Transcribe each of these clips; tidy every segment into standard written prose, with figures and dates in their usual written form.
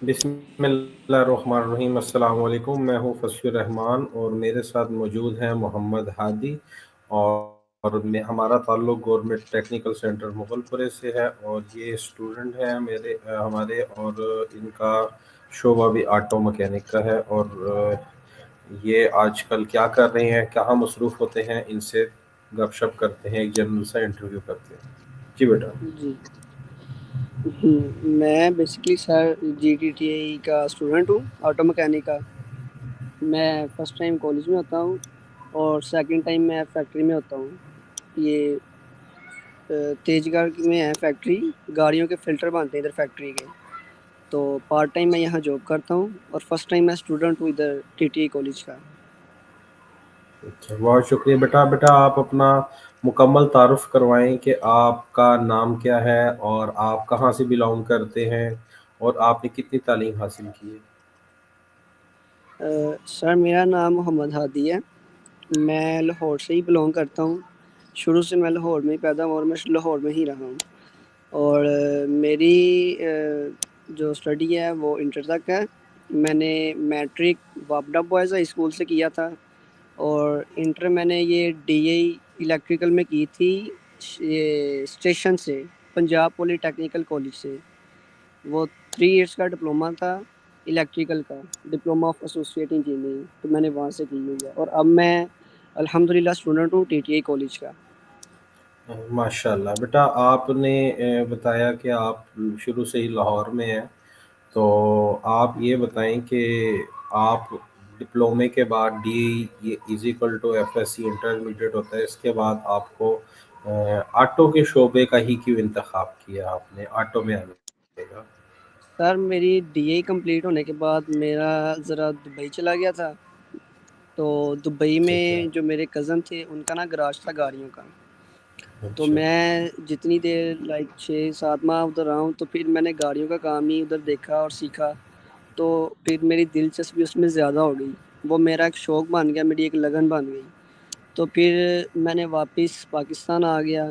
بسم اللہ الرحمن الرحیم، السلام علیکم۔ میں ہوں فصل الرحمان اور میرے ساتھ موجود ہیں محمد ہادی، ہمارا تعلق گورنمنٹ ٹیکنیکل سینٹر مغل پورے سے ہے، اور یہ اسٹوڈنٹ ہیں ہمارے، اور ان کا شعبہ بھی آٹو مکینک کا ہے، اور یہ آج کل کیا کر رہے ہیں، کہاں مصروف ہوتے ہیں، ان سے گپ شپ کرتے ہیں، ایک جنرل سا انٹرویو کرتے ہیں۔ جی بیٹا۔ جی میں بیسکلی سر GTTI کا اسٹوڈنٹ ہوں، آٹو مکینک کا۔ میں فرسٹ ٹائم کالج میں ہوتا ہوں اور سیکنڈ ٹائم میں فیکٹری میں ہوتا ہوں۔ یہ تیج گڑھ میں ہے فیکٹری، گاڑیوں کے فلٹر بنتے ہیں ادھر فیکٹری کے، تو پارٹ ٹائم میں یہاں جاب کرتا ہوں، اور فرسٹ ٹائم میں اسٹوڈنٹ ہوں ادھر TTI کالج کا۔ اچھا، بہت شکریہ بیٹا آپ اپنا مکمل تعارف کروائیں کہ آپ کا نام کیا ہے اور آپ کہاں سے بلانگ کرتے ہیں اور آپ نے کتنی تعلیم حاصل کی ہے۔ سر میرا نام محمد ہادی ہے، میں لاہور سے ہی بلانگ کرتا ہوں۔ شروع سے میں لاہور میں ہی پیدا ہوں اور میں لاہور میں ہی رہا ہوں، اور میری جو اسٹڈی ہے وہ انٹر تک ہے۔ میں نے میٹرک وابڈا بوائز ہائی اسکول سے کیا تھا، اور انٹر میں نے یہ DI الیکٹریکل میں کی تھی، یہ اسٹیشن سے، پنجاب پولی ٹیکنیکل کالج سے۔ وہ 3 ایئرس کا ڈپلوما تھا الیکٹریکل کا، ڈپلوما آف ایسوسیٹ انجینئرنگ، تو میں نے وہاں سے کی ہوئی ہے، اور اب میں الحمدللہ اسٹوڈنٹ ہوں TTI کالج کا۔ ماشاء اللہ بیٹا، آپ نے بتایا کہ آپ شروع سے ہی لاہور میں ہیں، تو آپ یہ بتائیں کہ آپ ڈپلومے کے بعد DI = FSc انٹرمیڈیٹ ہوتا ہے، اس کے بعد آپ کو آٹو کے شعبے کا ہی کیوں انتخاب کیا آپ نے آٹو میں آنے کا؟ سر میری DI کمپلیٹ ہونے کے بعد میرا ذرا دبئی چلا گیا تھا، تو دبئی اچھا میں اچھا جو میرے کزن تھے ان کا نا گراج تھا گاڑیوں کا، تو اچھا میں جتنی دیر 6-7 ماہ ادھر رہا ہوں، تو پھر میں نے گاڑیوں کا کام ہی ادھر دیکھا اور سیکھا، تو پھر میری دلچسپی اس میں زیادہ ہو گئی، وہ میرا ایک شوق بن گیا، میری ایک لگن بن گئی۔ تو پھر میں نے واپس پاکستان آ گیا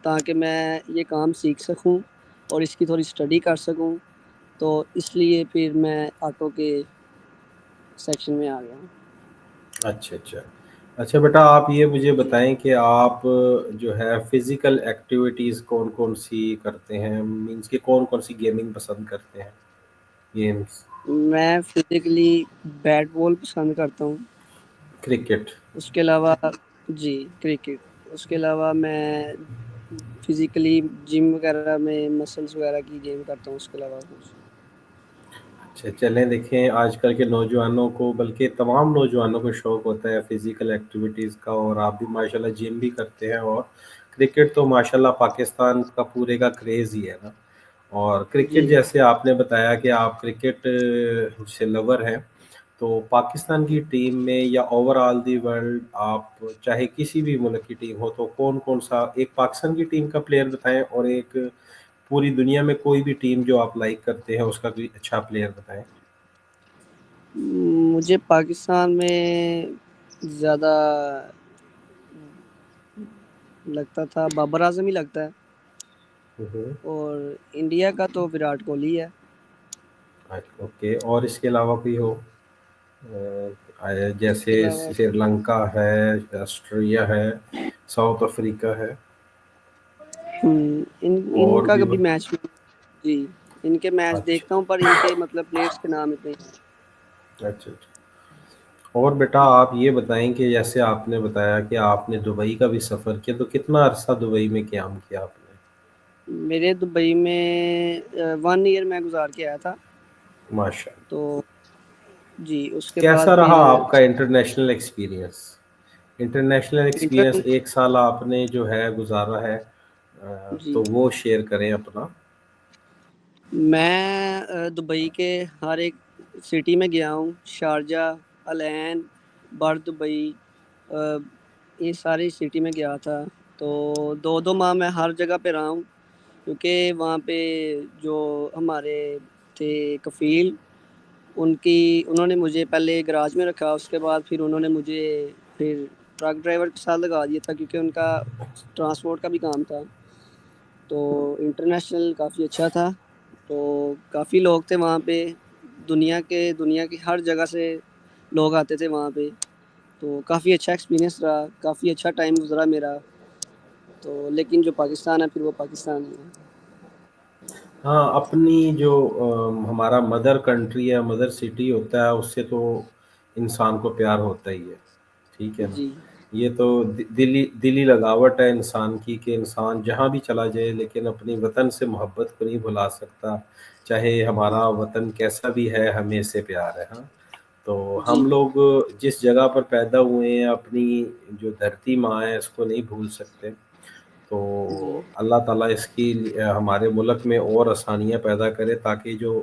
تاکہ میں یہ کام سیکھ سکوں اور اس کی تھوڑی اسٹڈی کر سکوں، تو اس لیے پھر میں آٹو کے سیکشن میں آ گیا ہوں۔ اچھا اچھا اچھا بیٹا، آپ یہ مجھے بتائیں کہ آپ جو ہے فزیکل ایکٹیویٹیز کون کون سی کرتے ہیں، مینس کہ کون کون سی گیمنگ پسند کرتے ہیں، گیمز؟ میں فزیکلی بیٹ بال پسند کرتا ہوں، کرکٹ؟ اس کے علاوہ جی کرکٹ، اس کے علاوہ میں فزیکلی جم وغیرہ میں مسلس وغیرہ کی گیم کرتا ہوں، اس کے علاوہ کچھ۔ اچھا چلیں، دیکھیں آج کل کے نوجوانوں کو، بلکہ تمام نوجوانوں کو شوق ہوتا ہے فزیکل ایکٹیویٹیز کا، اور آپ بھی ماشاءاللہ جم بھی کرتے ہیں، اور کرکٹ تو ماشاءاللہ پاکستان کا پورے کا کریز ہی ہے نا۔ اور کرکٹ جی جیسے آپ نے بتایا کہ آپ کرکٹ سے لور ہیں، تو پاکستان کی ٹیم میں یا اوور آل دی ورلڈ آپ چاہے کسی بھی ملک کی ٹیم ہو، تو کون کون سا ایک پاکستان کی ٹیم کا پلیئر بتائیں، اور ایک پوری دنیا میں کوئی بھی ٹیم جو آپ لائک کرتے ہیں اس کا کوئی اچھا پلیئر بتائیں۔ مجھے پاکستان میں زیادہ لگتا تھا بابر اعظم ہی لگتا ہے، اور انڈیا کا تو وراٹ کوہلی ہے۔ اوکے، اور اس کے علاوہ کوئی ہو؟ اس کے جیسے علاوہ سری لنکا ہے، آسٹریلیا ہے، ساؤتھ افریقہ ہے، ان اور کا بھی کبھی میچ جی ان کے میچ اچھا دیکھتا ہوں، پر ان کے مطلب پلیئرس کے نام اتنے۔ اچھا اچھا۔ اور بیٹا آپ یہ بتائیں کہ جیسے آپ نے بتایا کہ آپ نے دبئی کا بھی سفر کیا، تو کتنا عرصہ دبئی میں قیام کیا آپ نے؟ میرے دبئی میں 1 ایئر میں گزار کے آیا تھا، ماشاء اللہ۔ تو جی اس کے بعد کیسا رہا پھر آپ کا انٹرنیشنل ایکسپیرینس؟ انٹرنیشنل ایکسپیرینس انٹر 1 سال آپ نے جو ہے گزارا ہے، جی تو وہ شیئر کریں اپنا۔ میں دبئی کے ہر ایک سٹی میں گیا ہوں، شارجہ، العین، بر دبئی، یہ ساری سٹی میں گیا تھا، تو 2 ماہ میں ہر جگہ پہ رہا ہوں، کیونکہ وہاں پہ جو ہمارے تھے کفیل، انہوں نے مجھے پہلے گراج میں رکھا، اس کے بعد پھر انہوں نے مجھے پھر ٹرک ڈرائیور کے ساتھ لگا دیا تھا، کیونکہ ان کا ٹرانسپورٹ کا بھی کام تھا، تو انٹرنیشنل کافی اچھا تھا، تو کافی لوگ تھے وہاں پہ، دنیا کی ہر جگہ سے لوگ آتے تھے وہاں پہ، تو کافی اچھا ایکسپیرینس رہا، کافی اچھا ٹائم گزرا میرا، تو لیکن جو پاکستان ہے پھر وہ پاکستان ہی ہے۔ ہاں، اپنی جو ہمارا مدر کنٹری ہے، مدر سٹی ہوتا ہے، اس سے تو انسان کو پیار ہوتا ہی ہے، ٹھیک ہے نا؟ جی یہ تو دلی لگاوٹ ہے انسان کی، کہ انسان جہاں بھی چلا جائے لیکن اپنی وطن سے محبت کو نہیں بھلا سکتا، چاہے ہمارا وطن کیسا بھی ہے، ہمیں اس سے پیار ہے، ہاں۔ تو جی ہم لوگ جس جگہ پر پیدا ہوئے ہیں، اپنی جو دھرتی ماں ہے، اس کو نہیں بھول سکتے۔ تو جی اللہ تعالیٰ اس کی ہمارے ملک میں اور آسانیاں پیدا کرے، تاکہ جو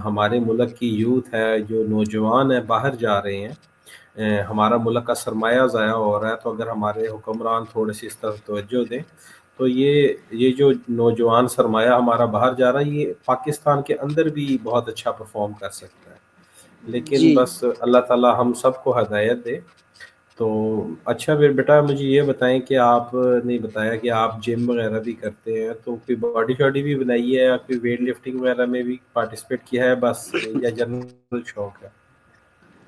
ہمارے ملک کی یوتھ ہے، جو نوجوان ہیں باہر جا رہے ہیں، ہمارا ملک کا سرمایہ ضائع ہو رہا ہے، تو اگر ہمارے حکمران تھوڑے سی اس طرف توجہ دیں تو یہ جو نوجوان سرمایہ ہمارا باہر جا رہا ہے، یہ پاکستان کے اندر بھی بہت اچھا پرفارم کر سکتا ہے، لیکن جی بس اللہ تعالیٰ ہم سب کو ہدایت دے۔ تو اچھا پھر بیٹا مجھے یہ بتائیں کہ آپ نے بتایا کہ آپ جم وغیرہ بھی کرتے ہیں، تو کوئی باڈی شاڈی بھی بنائی ہے، یا کوئی ویٹ لفٹنگ وغیرہ میں بھی پارٹیسپیٹ کیا ہے، بس یا جنرل شوق ہے؟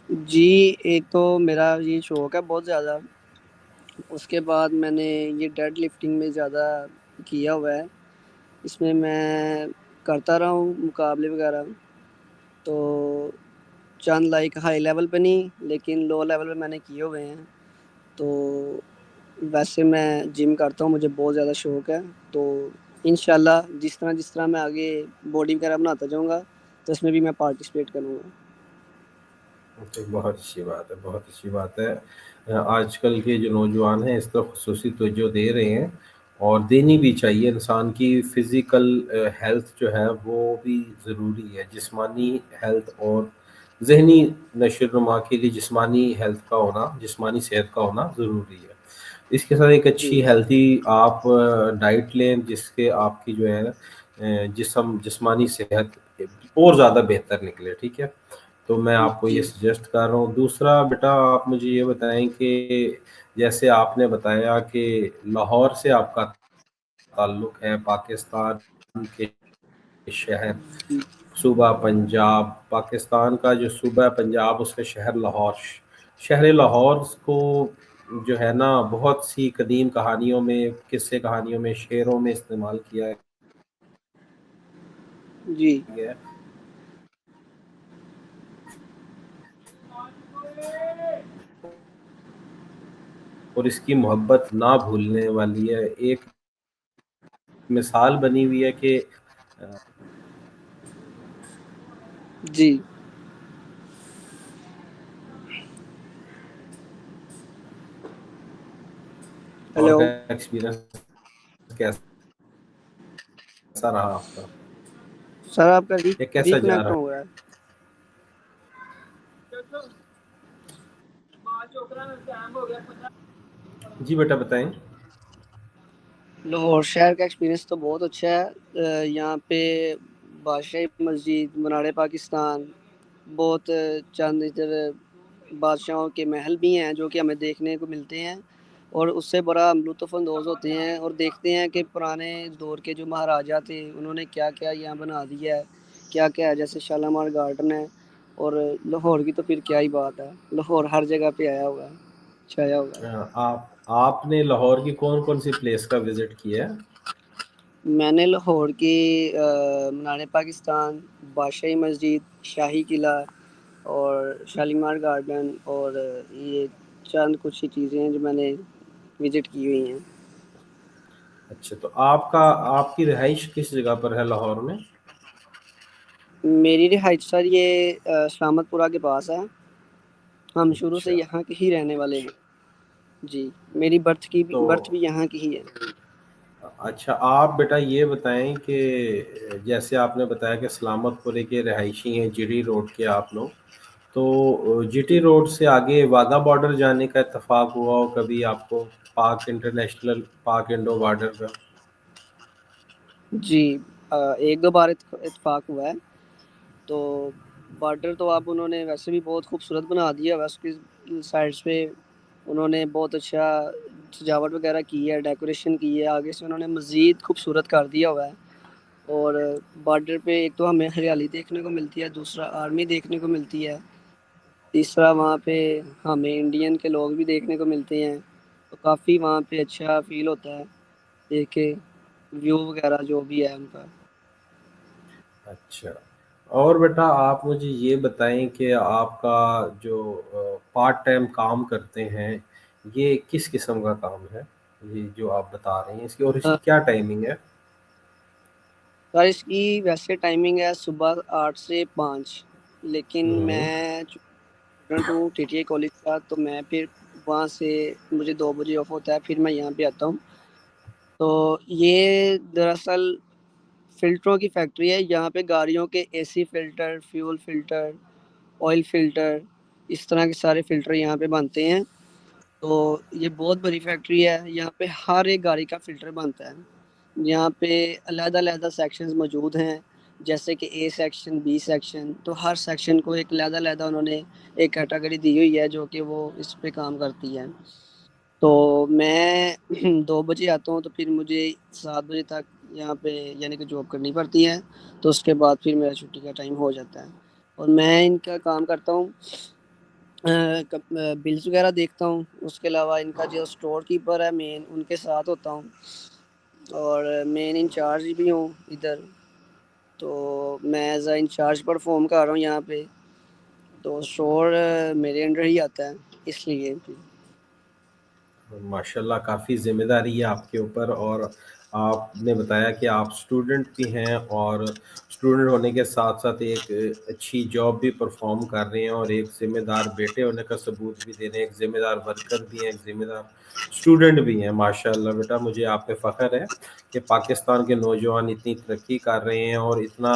جی ایک تو میرا یہ شوق ہے بہت زیادہ، اس کے بعد میں نے یہ ڈیڈ لفٹنگ میں زیادہ کیا ہوا ہے، اس میں کرتا رہا ہوں مقابلے وغیرہ، تو چند لائک ہائی لیول پہ نہیں لیکن لو لیول پہ میں نے کیے ہوئے ہیں۔ تو ویسے میں جم کرتا ہوں، مجھے بہت زیادہ شوق ہے، تو انشاءاللہ جس طرح میں آگے باڈی وغیرہ بناتا جاؤں گا تو اس میں بھی میں پارٹیسپیٹ کروں گا۔ تو بہت اچھی بات ہے، بہت اچھی بات ہے۔ آج کل کے جو نوجوان ہیں اس طرف خصوصی توجہ دے رہے ہیں، اور دینی بھی چاہیے۔ انسان کی فزیکل ہیلتھ جو ہے وہ بھی ضروری ہے، جسمانی ہیلتھ اور ذہنی نشو و نما کے لیے جسمانی ہیلتھ کا ہونا، جسمانی صحت کا ہونا ضروری ہے۔ اس کے ساتھ ایک جی اچھی ہیلتھی آپ ڈائٹ لیں، جس کے آپ کی جو ہے جسمانی صحت اور زیادہ بہتر نکلے، ٹھیک ہے؟ تو میں آپ کو یہ جی سجیسٹ کر رہا ہوں۔ دوسرا بیٹا آپ مجھے یہ بتائیں کہ جیسے آپ نے بتایا کہ لاہور سے آپ کا تعلق ہے، پاکستان کے شہر صوبہ پنجاب، پاکستان کا جو صوبہ پنجاب اس کا شہر لاہور، شہر لاہور کو جو ہے نا بہت سی قدیم کہانیوں میں، قصے کہانیوں میں، شعروں میں استعمال کیا جی گیا ہے، اور اس کی محبت نہ بھولنے والی ہے۔ ایک مثال بنی ہوئی ہے کہ جی اور ہیلو کا ایکسپیرنس کیسا رہا آپ کا؟ سر آپ کا یہ کیسا جا ریکنیکٹ رہا ہو گیا ہے۔ ہے؟ جی بیٹا بتائیں۔ لاہور شہر کا ایکسپیرینس تو بہت اچھا ہے، یہاں پہ بادشاہی مسجد، منارِ پاکستان، بہت چند ادھر بادشاہوں کے محل بھی ہیں جو کہ ہمیں دیکھنے کو ملتے ہیں، اور اس سے بڑا ہم لطف اندوز ہوتے ہیں اور دیکھتے ہیں کہ پرانے دور کے جو مہاراجا تھے انہوں نے کیا کیا یہاں بنا دیا ہے، کیا کیا ہے، جیسے شالامار گارڈن ہے، اور لاہور کی تو پھر کیا ہی بات ہے، لاہور ہر جگہ پہ آیا ہوا ہے، چھایا ہوا ہے۔ آپ نے لاہور کی کون کون سی پلیس کا وزٹ کیا ہے؟ میں نے لاہور کی منارِ پاکستان، بادشاہی مسجد، شاہی قلعہ اور شالیمار گارڈن، اور یہ چند کچھ ہی چیزیں ہیں جو میں نے وزٹ کی ہوئی ہیں۔ اچھا، تو آپ کی رہائش کس جگہ پر ہے لاہور میں؟ میری رہائش سر یہ سلامت پورہ کے پاس ہے، ہم شروع سے اچھا، یہاں کے ہی رہنے والے ہیں۔ جی میری تو برتھ بھی یہاں کی ہی ہے۔ اچھا آپ بیٹا یہ بتائیں کہ جیسے آپ نے بتایا کہ سلامت پورے کے رہائشی ہیں، جیٹی روڈ کے آپ لوگ، تو جی ٹی جی روڈ سے آگے واگا بارڈر جانے کا اتفاق ہوا ہو کبھی آپ کو؟ پاک انٹرنیشنل، پاک انڈو بارڈر کا؟ جی ایک دو بار اتفاق ہوا ہے، تو بارڈر تو اب انہوں نے ویسے بھی بہت خوبصورت بنا دیا ہے، اس کی سائڈس پہ انہوں نے بہت اچھا سجاوٹ وغیرہ کی ہے، ڈیکوریشن کی ہے، آگے سے انہوں نے مزید خوبصورت کر دیا ہوا ہے، اور بارڈر پہ ایک تو ہمیں ہریالی دیکھنے کو ملتی ہے، دوسرا آرمی دیکھنے کو ملتی ہے، تیسرا وہاں پہ ہمیں انڈین کے لوگ بھی دیکھنے کو ملتے ہیں، تو کافی وہاں پہ اچھا فیل ہوتا ہے دیکھ کے ویو وغیرہ جو بھی ہے ان کا۔ اچھا، اور بیٹا آپ مجھے یہ بتائیں کہ آپ کا جو پارٹ ٹائم کام کرتے ہیں یہ کس قسم کا کام ہے، یہ جو آپ بتا رہے ہیں اس کی، اور اس کی کیا ٹائمنگ ہے؟ سر اس کی ویسے ٹائمنگ ہے صبح 8 سے 5، لیکن ہوں، میں اسٹوڈنٹ ہوں ٹی ٹی اے کالج کا، تو میں پھر وہاں سے مجھے 2 بجے آف ہوتا ہے، پھر میں یہاں پہ آتا ہوں۔ تو یہ دراصل فلٹروں کی فیکٹری ہے، یہاں پہ گاڑیوں کے A C filter, fuel filter, oil filter, اس طرح کے سارے فلٹر یہاں پہ بنتے ہیں۔ تو یہ بہت بڑی فیکٹری ہے، یہاں پہ ہر ایک گاڑی کا فلٹر بنتا ہے۔ یہاں پہ علیحدہ علیحدہ سیکشنز موجود ہیں، جیسے کہ اے سیکشن، بی سیکشن، تو ہر سیکشن کو ایک علیحدہ علیحدہ انہوں نے ایک کیٹیگری دی ہوئی ہے جو کہ وہ اس پہ کام کرتی ہے۔ تو میں 2 بجے آتا ہوں، تو پھر مجھے 7 بجے تک یہاں پہ یعنی کہ جاب کرنی پڑتی ہے، تو اس کے بعد پھر میرا چھٹی کا ٹائم ہو جاتا ہے، اور میں ان کا کام کرتا ہوں، بلز وغیرہ دیکھتا ہوں، اس کے علاوہ ان کا جو اسٹور کیپر ہے مین ان کے ساتھ ہوتا ہوں، اور مین انچارج بھی ہوں ادھر، تو میں ایز اے انچارج پرفارم کر رہا ہوں یہاں پہ، تو اسٹور میرے انڈر ہی آتا ہے اس لیے۔ ماشاءاللہ کافی ذمہ داری ہے آپ کے اوپر، اور آپ نے بتایا کہ آپ اسٹوڈنٹ بھی ہیں، اور اسٹوڈنٹ ہونے کے ساتھ ساتھ ایک اچھی جاب بھی پرفارم کر رہے ہیں، اور ایک ذمہ دار بیٹے ہونے کا ثبوت بھی دے رہے ہیں، ایک ذمہ دار ورکر بھی ہیں، ایک ذمہ دار اسٹوڈنٹ بھی ہیں۔ ماشاءاللہ بیٹا مجھے آپ پہ فخر ہے کہ پاکستان کے نوجوان اتنی ترقی کر رہے ہیں، اور اتنا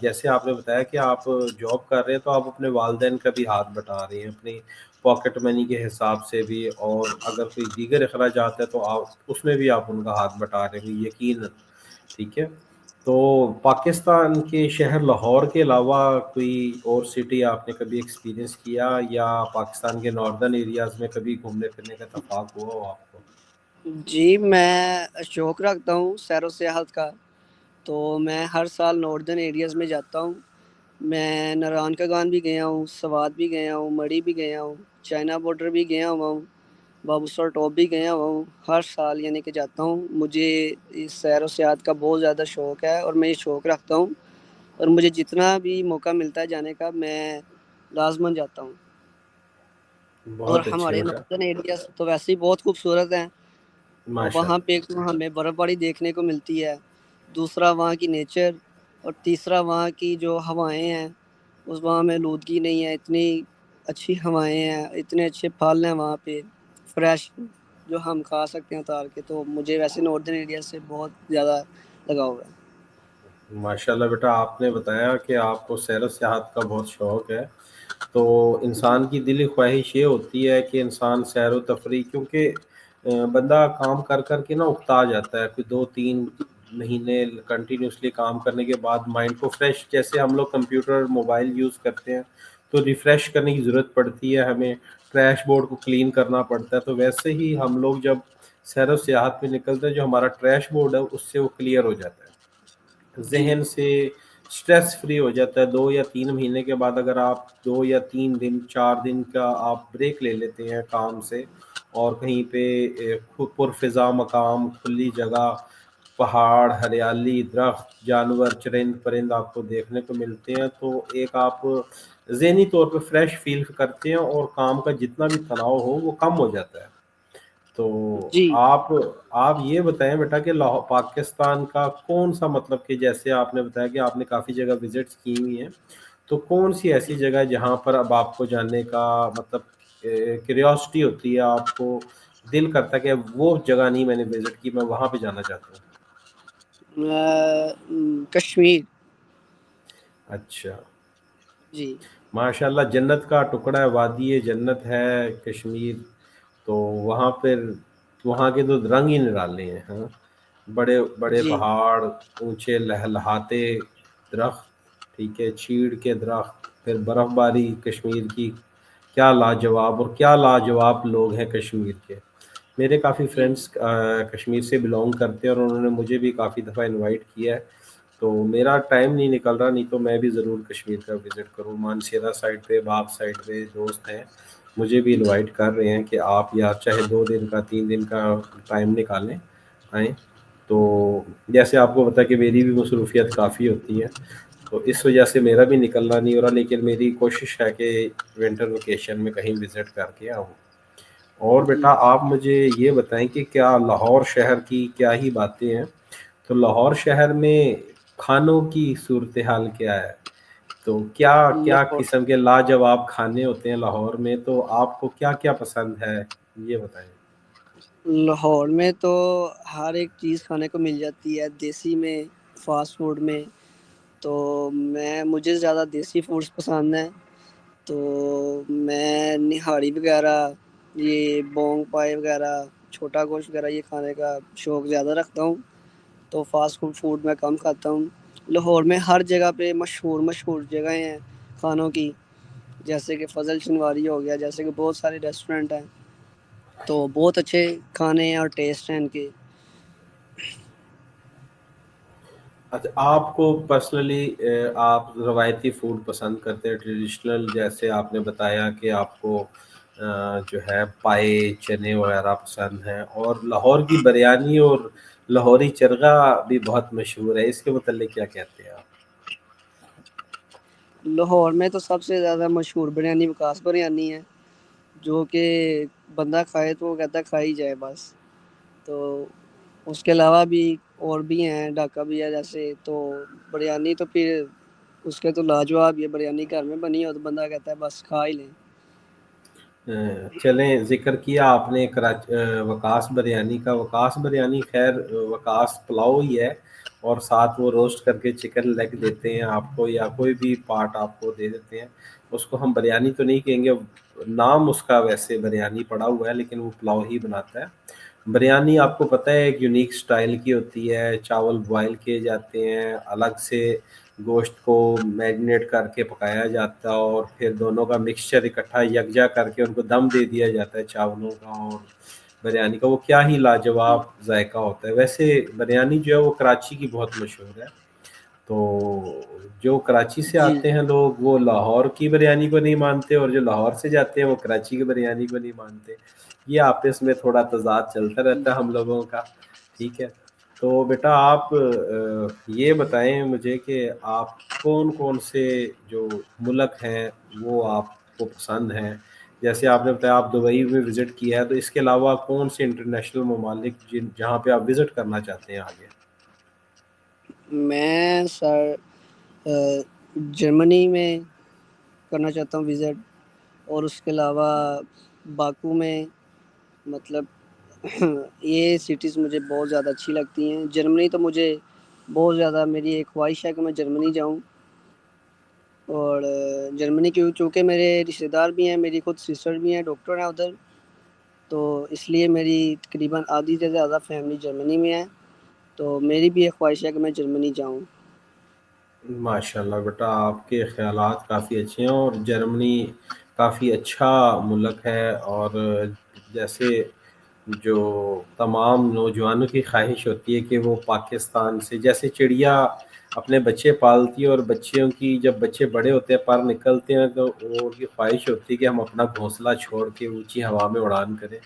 جیسے آپ نے بتایا کہ آپ جاب کر رہے ہیں تو آپ اپنے والدین کا بھی ہاتھ بٹا رہے ہیں اپنی پاکٹ منی کے حساب سے بھی، اور اگر کوئی دیگر اخراجات ہے تو آپ اس میں بھی آپ ان کا ہاتھ بٹا رہے ہیں یقیناً، ٹھیک ہے۔ تو پاکستان کے شہر لاہور کے علاوہ کوئی اور سٹی آپ نے کبھی ایکسپیرینس کیا، یا پاکستان کے ناردرن ایریاز میں کبھی گھومنے پھرنے کا اتفاق ہوا ہو آپ کو؟ جی میں شوق رکھتا ہوں سیر و سیاحت کا، تو میں ہر سال ناردرن ایریاز میں جاتا ہوں۔ میں ناران کا گان بھی گیا ہوں، سوات بھی گیا ہوں، مڑی بھی گیا ہوں، چائنا بارڈر بھی گیا ہوا ہوں، بابو سر ٹاپ بھی گیا ہوا ہوں، ہر سال یعنی کہ جاتا ہوں۔ مجھے اس سیر و سیاحت کا بہت زیادہ شوق ہے، اور میں یہ شوق رکھتا ہوں، اور مجھے جتنا بھی موقع ملتا ہے جانے کا میں لازماً جاتا ہوں۔ اور بہت اچھے ہمارے بیٹا، ناردرن ایریاز تو ویسے ہی بہت خوبصورت ہیں، ماشاء وہاں پہ اللہ۔ ایک تو ہمیں برف باری دیکھنے کو ملتی ہے، دوسرا وہاں کی نیچر، اور تیسرا وہاں کی جو ہوائیں ہیں اس وہاں میں آلودگی نہیں ہے، اتنی اچھی ہوائیں ہیں، اتنے اچھے پھل ہیں وہاں پہ فریش جو ہم کھا سکتے ہیں اتار کے، تو مجھے ویسے ناردرن ایریا سے بہت زیادہ لگاؤ ہے۔ ماشاء اللہ بیٹا آپ نے بتایا کہ آپ کو سیر و سیاحت کا بہت شوق ہے، تو جی انسان کی دلی خواہش یہ ہوتی ہے کہ انسان سیر و تفریح، کیونکہ بندہ کام کر کر کے نا اکتا جاتا ہے، کوئی 2-3 مہینے کنٹینیوسلی کام کرنے کے بعد مائنڈ کو فریش، جیسے ہم لوگ کمپیوٹر موبائل یوز کرتے ہیں تو ریفریش کرنے کی ضرورت پڑتی ہے، ہمیں ٹریش بورڈ کو کلین کرنا پڑتا ہے، تو ویسے ہی ہم لوگ جب سیر و سیاحت میں نکلتے ہیں جو ہمارا ٹریش بورڈ ہے اس سے وہ کلیئر ہو جاتا ہے، جی ذہن سے سٹریس فری ہو جاتا ہے۔ 2 یا 3 مہینے کے بعد اگر آپ 2 یا 3 دن 4 دن کا آپ بریک لے لیتے ہیں کام سے، اور کہیں پہ پرفضا مقام، کھلی جگہ، پہاڑ، ہریالی، درخت، جانور، چرند پرند آپ کو دیکھنے کو ملتے ہیں، تو ایک آپ ذہنی طور پہ فریش فیل کرتے ہیں، اور کام کا جتنا بھی تناؤ ہو وہ کم ہو جاتا ہے۔ تو جی آپ یہ بتائیں بیٹا کہ پاکستان کا کون سا، مطلب کہ جیسے آپ نے بتایا کہ آپ نے کافی جگہ وزٹس کی ہوئی ہیں، تو کون سی ایسی جگہ ہے جہاں پر اب آپ کو جاننے کا مطلب کیوریاسٹی ہوتی ہے، آپ کو دل کرتا ہے کہ وہ جگہ نہیں میں نے وزٹ کی، میں وہاں پہ جانا چاہتا ہوں؟ کشمیر۔ اچھا، جی ماشاء اللہ جنت کا ٹکڑا ہے، وادی جنت ہے کشمیر، تو وہاں پھر وہاں کے تو رنگ ہی نرالے ہیں، ہاں، بڑے بڑے جی پہاڑ، اونچے لہلہاتے درخت، ٹھیک ہے، چیڑ کے درخت، پھر برف باری کشمیر کی، کیا لاجواب، اور کیا لاجواب لوگ ہیں کشمیر کے۔ میرے کافی جی فرینڈس کشمیر سے بلونگ کرتے ہیں، اور انہوں نے مجھے بھی کافی دفعہ انوائٹ کیا ہے، تو میرا ٹائم نہیں نکل رہا، نہیں تو میں بھی ضرور کشمیر کا وزٹ کروں. مانسیرا سائڈ پہ، باغ سائڈ پہ دوست ہیں، مجھے بھی انوائٹ کر رہے ہیں کہ آپ یا چاہے 2 دن کا 3 دن کا ٹائم نکالیں آئیں. تو جیسے آپ کو پتا کہ میری بھی مصروفیت کافی ہوتی ہے، تو اس وجہ سے میرا بھی نکلنا نہیں ہو رہا، لیکن میری کوشش ہے کہ ونٹر ویکیشن میں کہیں وزٹ کر کے آؤں. اور جی بیٹا آپ مجھے یہ بتائیں کہ کیا لاہور شہر کی کیا ہی باتیں ہیں، تو لاہور شہر میں کھانوں کی صورتحال کیا ہے؟ تو کیا کیا لاہور قسم کے لاجواب کھانے ہوتے ہیں لاہور میں، تو آپ کو کیا کیا پسند ہے یہ بتائیں. لاہور میں تو ہر ایک چیز کھانے کو مل جاتی ہے، دیسی میں، فاسٹ فوڈ میں. تو مجھے زیادہ دیسی فوڈس پسند ہیں. تو میں نہاڑی وغیرہ، یہ بونگ پائے وغیرہ، چھوٹا گوشت وغیرہ یہ کھانے کا شوق زیادہ رکھتا ہوں. تو فاسٹ فوڈ میں کم کھاتا ہوں. لاہور میں ہر جگہ پہ مشہور جگہیں ہیں کھانوں کی، جیسے کہ فضل شنواری ہو گیا، جیسے کہ بہت سارے ریسٹورنٹ ہیں. تو بہت اچھے کھانے ہیں اور ٹیسٹ ہیں ان کے. اچھا، آپ کو پرسنلی آپ روایتی فوڈ پسند کرتے ہیں ٹریڈیشنل، جیسے آپ نے بتایا کہ آپ کو جو ہے پائے چنے وغیرہ پسند ہیں، اور لاہور کی بریانی اور لاہوری چرغا بھی بہت مشہور ہے، اس کے متعلق کیا کہتے ہیں آپ؟ لاہور میں تو سب سے زیادہ مشہور بریانی وکاس بریانی ہے، جو کہ بندہ کھائے تو وہ کہتا ہے کھائی جائے بس. تو اس کے علاوہ بھی اور بھی ہیں، ڈھاکہ بھی ہے جیسے. تو بریانی تو پھر اس کے تو لاجواب، یہ بریانی گھر میں بنی ہو تو بندہ کہتا ہے بس کھا ہی لیں. چلیں، ذکر کیا آپ نے وکاس بریانی کا. وکاس بریانی خیر وکاس پلاؤ ہی ہے، اور ساتھ وہ روسٹ کر کے چکن لیگ دیتے ہیں آپ کو، یا کوئی بھی پارٹ آپ کو دے دیتے ہیں. اس کو ہم بریانی تو نہیں کہیں گے، نام اس کا ویسے بریانی پڑا ہوا ہے، لیکن وہ پلاؤ ہی بناتا ہے. بریانی آپ کو پتہ ہے ایک یونیک سٹائل کی ہوتی ہے، چاول بوائل کیے جاتے ہیں، الگ سے گوشت کو میرینیٹ کر کے پکایا جاتا ہے، اور پھر دونوں کا مکسچر اکٹھا یکجا کر کے ان کو دم دے دیا جاتا ہے چاولوں کا اور بریانی کا. وہ کیا ہی لاجواب ذائقہ ہوتا ہے. ویسے بریانی جو ہے وہ کراچی کی بہت مشہور ہے. تو جو کراچی سے جی آتے ہیں لوگ وہ لاہور کی بریانی کو نہیں مانتے، اور جو لاہور سے جاتے ہیں وہ کراچی کی بریانی کو نہیں مانتے. یہ آپس میں تھوڑا تضاد چلتا رہتا ہے ہم لوگوں کا. ٹھیک ہے، تو بیٹا آپ یہ بتائیں مجھے کہ آپ کون کون سے جو ملک ہیں وہ آپ کو پسند ہیں. جیسے آپ نے بتایا آپ دبئی میں وزٹ کیا ہے، تو اس کے علاوہ کون سے انٹرنیشنل ممالک جہاں پہ آپ وزٹ کرنا چاہتے ہیں آگے؟ میں سر جرمنی میں کرنا چاہتا ہوں وزٹ، اور اس کے علاوہ باکو میں. مطلب یہ سٹیز مجھے بہت زیادہ اچھی لگتی ہیں. جرمنی تو مجھے بہت زیادہ، میری ایک خواہش ہے کہ میں جرمنی جاؤں. اور جرمنی کی چونکہ میرے رشتہ دار بھی ہیں، میری خود سسٹر بھی ہیں، ڈاکٹر ہیں ادھر. تو اس لیے میری تقریباً آدھی سے زیادہ فیملی جرمنی میں ہے. تو میری بھی ایک خواہش ہے کہ میں جرمنی جاؤں. ماشاء اللہ بیٹا، آپ کے خیالات کافی اچھے ہیں، اور جرمنی کافی اچھا ملک ہے. اور جیسے جو تمام نوجوانوں کی خواہش ہوتی ہے کہ وہ پاکستان سے، جیسے چڑیا اپنے بچے پالتی ہے، اور بچوں کی جب بچے بڑے ہوتے ہیں پر نکلتے ہیں تو وہ ان کی خواہش ہوتی ہے کہ ہم اپنا گھونسلہ چھوڑ کے اونچی ہوا میں اڑان کریں.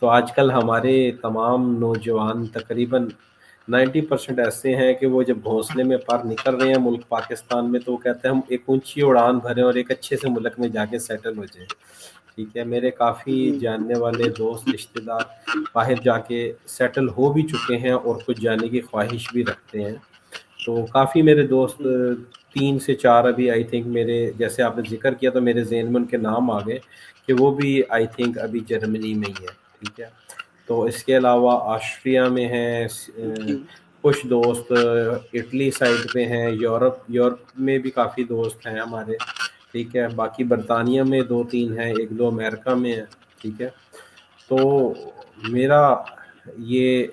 تو آج کل ہمارے تمام نوجوان تقریباً 90% ایسے ہیں کہ وہ جب گھونسلے میں پر نکل رہے ہیں ملک پاکستان میں، تو وہ کہتے ہیں ہم ایک اونچی اڑان بھریں اور ایک اچھے سے ملک میں جا کے سیٹل ہو جائیں. ٹھیک ہے، میرے کافی جی جاننے والے دوست رشتہ دار باہر جا کے سیٹل ہو بھی چکے ہیں، اور کچھ جانے کی خواہش بھی رکھتے ہیں. تو کافی میرے دوست، جی 3 سے 4 ابھی آئی تھنک میرے، جیسے آپ نے ذکر کیا تو میرے ذہن میں ان کے نام آ گئے کہ وہ بھی آئی تھنک ابھی جرمنی میں ہی ہے. ٹھیک ہے، تو اس کے علاوہ آسٹریا میں ہیں جی کچھ دوست، اٹلی سائڈ پہ ہیں، یورپ میں بھی کافی دوست ہیں ہمارے. ٹھیک ہے، باقی برطانیہ میں 2 3 ہیں، 1 2 امریکہ میں ہیں. ٹھیک ہے، تو میرا یہ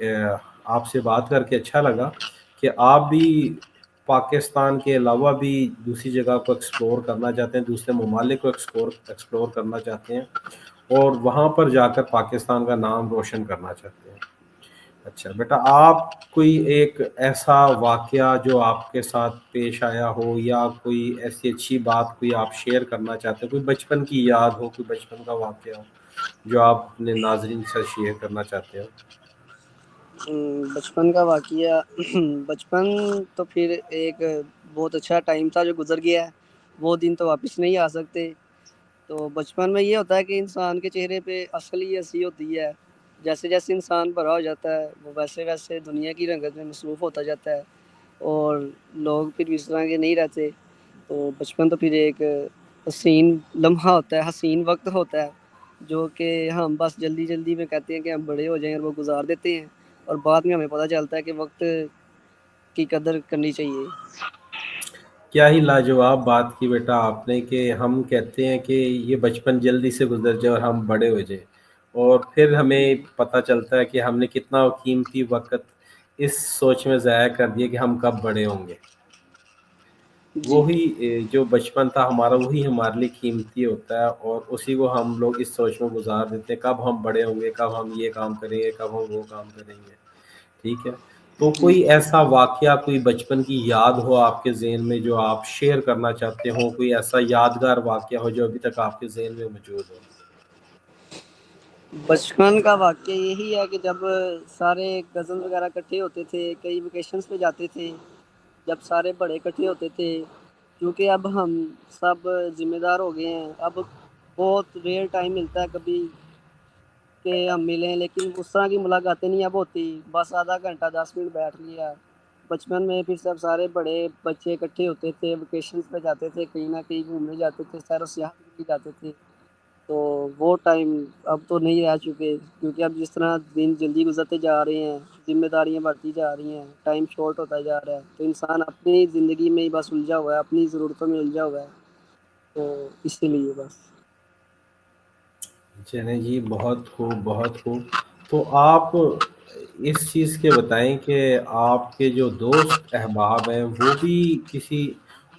آپ سے بات کر کے اچھا لگا کہ آپ بھی پاکستان کے علاوہ بھی دوسری جگہ کو ایکسپلور کرنا چاہتے ہیں، دوسرے ممالک کو ایکسپلور کرنا چاہتے ہیں، اور وہاں پر جا کر پاکستان کا نام روشن کرنا چاہتے ہیں. اچھا بیٹا، آپ کوئی ایک ایسا واقعہ جو آپ کے ساتھ پیش آیا ہو، یا کوئی ایسی اچھی بات کوئی آپ شیئر کرنا چاہتے ہو، کوئی بچپن کی یاد ہو، کوئی بچپن کا واقعہ ہو جو آپ اپنے ناظرین سے شیئر کرنا چاہتے ہو؟ بچپن کا واقعہ بچپن تو پھر ایک بہت اچھا ٹائم تھا جو گزر گیا ہے، وہ دن تو واپس نہیں آ سکتے۔ تو بچپن میں یہ ہوتا ہے کہ انسان کے چہرے پہ اصلی ہنسی ہوتی ہے، جیسے جیسے انسان بڑا ہو جاتا ہے وہ ویسے ویسے دنیا کی رنگت میں مصروف ہوتا جاتا ہے، اور لوگ پھر اس طرح کے نہیں رہتے۔ تو بچپن تو پھر ایک حسین لمحہ ہوتا ہے، حسین وقت ہوتا ہے، جو کہ ہم بس جلدی جلدی میں کہتے ہیں کہ ہم بڑے ہو جائیں اور وہ گزار دیتے ہیں، اور بعد میں ہمیں پتہ چلتا ہے کہ وقت کی قدر کرنی چاہیے۔ کیا ہی لاجواب بات کی بیٹا آپ نے، کہ ہم کہتے ہیں کہ یہ بچپن جلدی سے گزر جائے اور ہم بڑے ہو جائیں، اور پھر ہمیں پتہ چلتا ہے کہ ہم نے کتنا قیمتی وقت اس سوچ میں ضائع کر دیا کہ ہم کب بڑے ہوں گے۔ جی وہی جو بچپن تھا ہمارا، وہی ہمارے لیے قیمتی ہوتا ہے، اور اسی کو ہم لوگ اس سوچ میں گزار دیتے ہیں کب ہم بڑے ہوں گے، کب ہم یہ کام کریں گے، کب ہم وہ کام کریں گے۔ ٹھیک ہے، تو جی کوئی ایسا واقعہ، کوئی بچپن کی یاد ہو آپ کے ذہن میں جو آپ شیئر کرنا چاہتے ہو، کوئی ایسا یادگار واقعہ ہو جو ابھی تک آپ کے ذہن میں موجود ہو؟ بچپن کا واقعہ یہی ہے کہ جب سارے کزن وغیرہ اکٹھے ہوتے تھے، کئی ویکیشنز پہ جاتے تھے، جب سارے بڑے اکٹھے ہوتے تھے، کیونکہ اب ہم سب ذمہ دار ہو گئے ہیں، اب بہت ریئر ٹائم ملتا ہے کبھی کہ ہم ملیں، لیکن اس طرح کی ملاقاتیں نہیں اب ہوتی، بس آدھا گھنٹہ 10 منٹ بیٹھ لیا۔ بچپن میں پھر سب سارے بڑے بچے اکٹھے ہوتے تھے، ویکیشنز پہ جاتے تھے، کہیں نہ کہیں گھومنے جاتے تھے، سیر و سیاحت کے لیے جاتے تھے۔ تو وہ ٹائم اب تو نہیں رہ چکے، کیونکہ اب جس طرح دن جلدی گزرتے جا رہے ہیں، ذمہ داریاں بڑھتی جا رہی ہیں، ٹائم شارٹ ہوتا جا رہا ہے، تو انسان اپنی زندگی میں ہی بس الجھا ہوا ہے، اپنی ضرورتوں میں الجھا ہوا ہے، تو اسی لیے بس۔ چلیں جی، بہت خوب بہت خوب۔ تو آپ اس چیز کے بتائیں کہ آپ کے جو دوست احباب ہیں وہ بھی کسی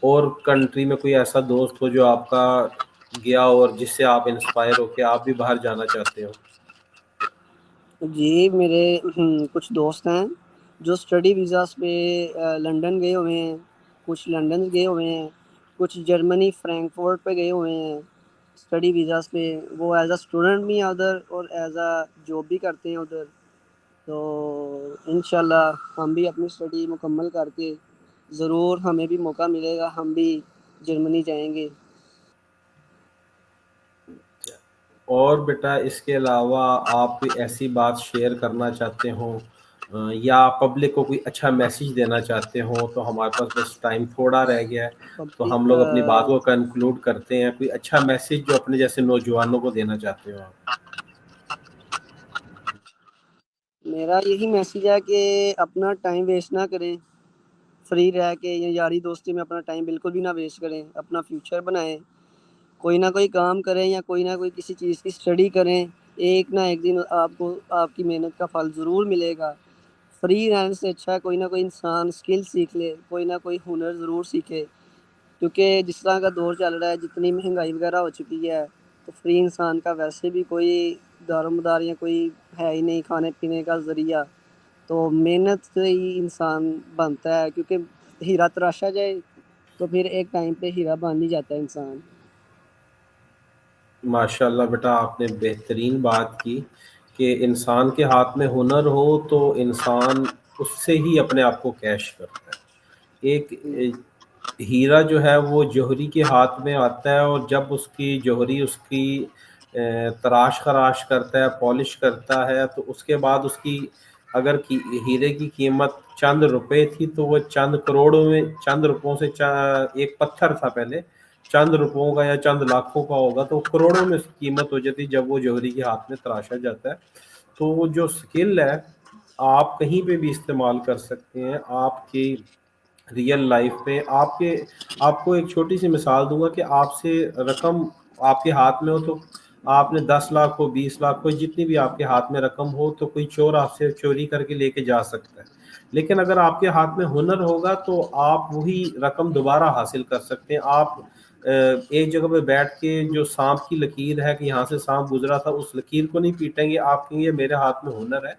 اور کنٹری میں، کوئی ایسا دوست ہو جو آپ کا گیا اور جس سے آپ انسپائر ہو کہ آپ بھی باہر جانا چاہتے ہو؟ جی میرے کچھ دوست ہیں جو اسٹڈی ویزاز پہ لنڈن گئے ہوئے ہیں، کچھ لنڈن گئے ہوئے ہیں، کچھ جرمنی فرینکفورٹ پہ گئے ہوئے ہیں اسٹڈی ویزاز پہ، وہ ایز اے اسٹوڈنٹ بھی ہیں ادھر اور ایز اے جاب بھی کرتے ہیں ادھر۔ تو انشاءاللہ ہم بھی اپنی اسٹڈی مکمل کر کے ضرور ہمیں بھی موقع ملے گا، ہم بھی جرمنی جائیں گے۔ اور بیٹا اس کے علاوہ آپ کوئی ایسی بات شیئر کرنا چاہتے ہوں، یا پبلک کو کوئی اچھا میسیج دینا چاہتے ہوں؟ تو ہمارے پاس بس ٹائم تھوڑا رہ گیا ہے، تو ہم پبلک لوگ اپنی بات کو کنکلوڈ کرتے ہیں۔ کوئی اچھا میسیج جو اپنے جیسے نوجوانوں کو دینا چاہتے ہو آپ؟ میرا یہی میسیج ہے کہ اپنا ٹائم ویسٹ نہ کریں، فری رہ کے یا یاری دوستی میں اپنا ٹائم بالکل بھی نہ ویسٹ کریں، اپنا فیوچر بنائیں، کوئی نہ کوئی کام کریں یا کوئی نہ کوئی کسی چیز کی اسٹڈی کریں، ایک نہ ایک دن آپ کو آپ کی محنت کا پھل ضرور ملے گا۔ فری رہنے سے اچھا ہے کوئی نہ کوئی انسان اسکل سیکھ لے، کوئی نہ کوئی ہنر ضرور سیکھے، کیونکہ جس طرح کا دور چل رہا ہے، جتنی مہنگائی وغیرہ ہو چکی ہے، تو فری انسان کا ویسے بھی کوئی دار و مدار یا کوئی ہے ہی نہیں کھانے پینے کا ذریعہ، تو محنت سے ہی انسان بنتا ہے، کیونکہ ہیرا تراشا جائے تو پھر ایک ٹائم پہ ہیرا بن ہی جاتا ہے انسان۔ ماشاء اللہ بیٹا، آپ نے بہترین بات کی کہ انسان کے ہاتھ میں ہنر ہو تو انسان اس سے ہی اپنے آپ کو کیش کرتا ہے۔ ایک ہیرا جو ہے وہ جوہری کے ہاتھ میں آتا ہے، اور جب اس کی جوہری اس کی تراش خراش کرتا ہے، پالش کرتا ہے، تو اس کے بعد اس کی اگر ہیرے کی قیمت چند روپے تھی تو وہ چند کروڑوں میں، چند روپوں سے ایک پتھر تھا پہلے، چند روپوں کا یا چند لاکھوں کا ہوگا تو کروڑوں میں اس کی قیمت ہو جاتی جب وہ جوہری کے ہاتھ میں تراشا جاتا ہے۔ تو وہ جو سکل ہے آپ کہیں پہ بھی استعمال کر سکتے ہیں، آپ کی ریئل لائف میں۔ آپ کو ایک چھوٹی سی مثال دوں گا کہ آپ سے رقم آپ کے ہاتھ میں ہو تو آپ نے 10 لاکھ ہو، 20 لاکھ ہو، جتنی بھی آپ کے ہاتھ میں رقم ہو، تو کوئی چور آپ سے چوری کر کے لے کے جا سکتا ہے، لیکن اگر آپ کے ہاتھ میں ہنر ہوگا تو آپ وہی رقم دوبارہ حاصل کر سکتے ہیں۔ آپ ایک جگہ پہ بیٹھ کے جو سانپ کی لکیر ہے کہ یہاں سے سانپ گزرا تھا، اس لکیر کو نہیں پیٹیں گے، آپ کہیں گے میرے ہاتھ میں ہنر ہے،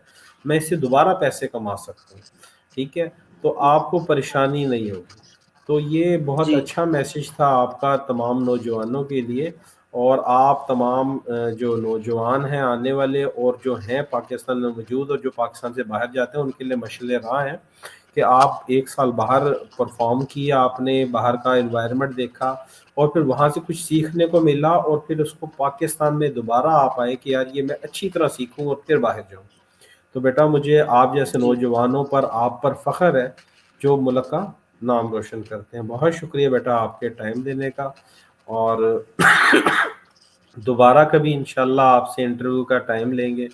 میں اس سے دوبارہ پیسے کما سکتا ہوں، ٹھیک ہے، تو آپ کو پریشانی نہیں ہوگی۔ تو یہ بہت جی اچھا میسج تھا آپ کا تمام نوجوانوں کے لیے، اور آپ تمام جو نوجوان ہیں آنے والے اور جو ہیں پاکستان میں موجود اور جو پاکستان سے باہر جاتے ہیں، ان کے لیے مشعل راہ ہیں کہ آپ 1 سال باہر پرفارم کیا، آپ نے باہر کا انوائرمنٹ دیکھا اور پھر وہاں سے کچھ سیکھنے کو ملا، اور پھر اس کو پاکستان میں دوبارہ آپ آئے کہ یار یہ میں اچھی طرح سیکھوں اور پھر باہر جاؤں۔ تو بیٹا مجھے آپ جیسے جی نوجوانوں پر، آپ پر فخر ہے جو ملک کا نام روشن کرتے ہیں۔ بہت شکریہ بیٹا آپ کے ٹائم دینے کا، اور دوبارہ کبھی انشاءاللہ آپ سے انٹرویو کا ٹائم لیں گے۔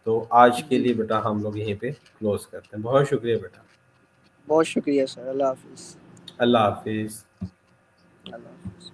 تو آج کے جی لیے بیٹا ہم لوگ یہیں پہ کلوز کرتے ہیں۔ بہت شکریہ بیٹا، بہت شکریہ سر، اللہ حافظ۔ اللہ حافظ۔ اللہ حافظ۔